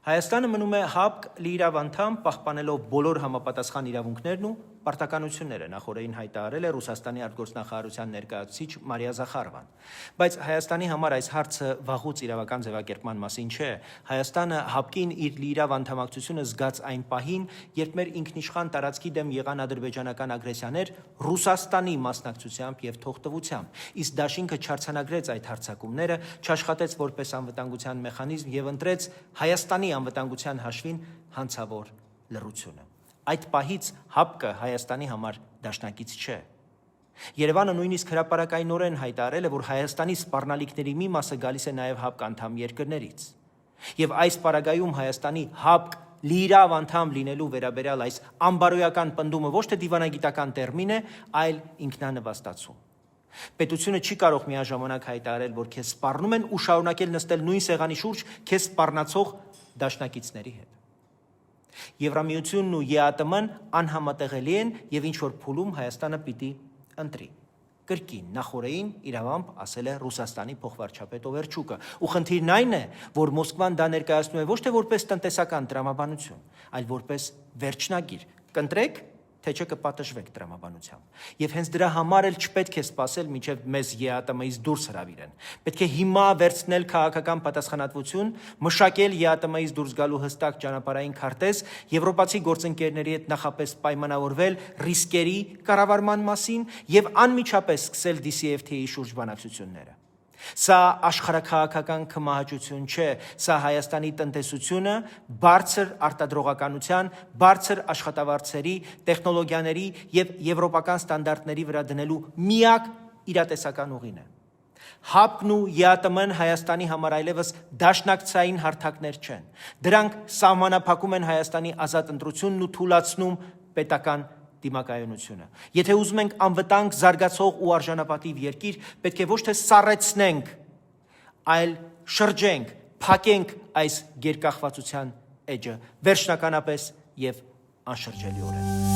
Հայաստանը մնում է ՀԱՊԿ լիիրավ անդամ, պահպանելով բոլոր համապատասխան իրավունքներն ու պարտականությունները, նախորդին հայտարարել է Ռուսաստանի արտգործնախարարության ներկայացուցիչ Մարիա Զախարովան։ Բայց Հայաստանի համար այս հարցը վաղուց իրավական ձևակերպման մասին չէ։ Հայաստանը ՀԱՊԿ-ին իր լիիրավ անդամակցությունը զգաց այն պահին, երբ մեր ինքնիշխան տարածքի դեմ եղան ադրբեջանական ագրեսիաներ Ռուսաստանի մասնակցությամբ եւ թողտվությամբ։ Իսկ դաշինքը չարձանագրեց այդ հարձակումները, չաշխատեց որպես անվտանգության մեխանիզմ եւ ընտրեց Հայաստանի անվտանգության հաշվին հանցավոր լռությունը։ Այդ պահից ՀԱՊԿ-ը Հայաստանի համար դաշնակից չէ։ Երևանը նույնիսկ հրապարակայնորեն հայտարարել է, որ Հայաստանի սպառնալիքների մի մասը գալիս է նաև ՀԱՊԿ անդամ երկրներից։ Եվ այս պարագայում Հայաստանի ՀԱՊԿ լիիրավ անդամ լինելու վերաբերյալ այս անբարոյական պնդումը ոչ թե դիվանագիտական տերմին է, այլ ինքնանվաստացում։ Պետությունը չի կարող միաժամանակ հայտարարել, որ քեզ սպառնում են ու շարունակել նստել նույն սեղանի շուրջ քեզ սպառնացող դաշնակիցների հետ։ Եվրամիությունն ու ԵԱՏՄ-ն անհամատեղելի են եւ ինչ որ փուլում Հայաստանը պիտի ընտրի։ Կրկին նախորդին իրավամբ ասել է Ռուսաստանի փոխվարչապետ Օվերչուկը, ու խնդիրն այն է, որ Մոսկվան դա ներկայացնում է ոչ թե որպես տնտեսական տրամաբանություն, այլ որպես վերջնագիր։ Կընտրեք, թե չէ կպատժվեք տրամաբանությամբ։ Եվ հենց դրա համար էլ չպետք է սպասել, մինչև մեզ ԵԱՏՄ-ից դուրս հրավիրեն։ Պետք է հիմա վերցնել քաղաքական պատասխանատվություն, մշակել ԵԱՏՄ-ից դուրս գալու հստակ ճանապարհային քարտեզ, եվրոպացի գործընկերների հետ նախապես պայմանավորվել ռիսկերի կառավարման մասին եւ անմիջապես սկսել DCFTA-ի շուրջ բանակցությունները։ Սա աշխարհաքաղաքական կմահաճություն չէ, սա Հայաստանի տնտեսությունը բարձր արտադրողականության, բարձր աշխատավարձերի, տեխնոլոգիաների եւ եվրոպական ստանդարտների վրա դնելու միակ իրատեսական ուղին է։ ՀԱՊԿ-ն ու ԵԱՏՄ-ն Հայաստանի համար այլևս դաշնակցային հարթակներ չեն։ Դրանք սահմանափակում են Հայաստանի ազատ ընտրությունն ու թուլացնում պետական դիմակայունությունը։ Եթե ուզում ենք անվտանգ, զարգացող ու արժանապատիվ երկիր, պետք է ոչ թե սառեցնենք, այլ շրջենք, փակենք այս գերկախվածության էջը վերջնականապես եւ անշրջելիորեն։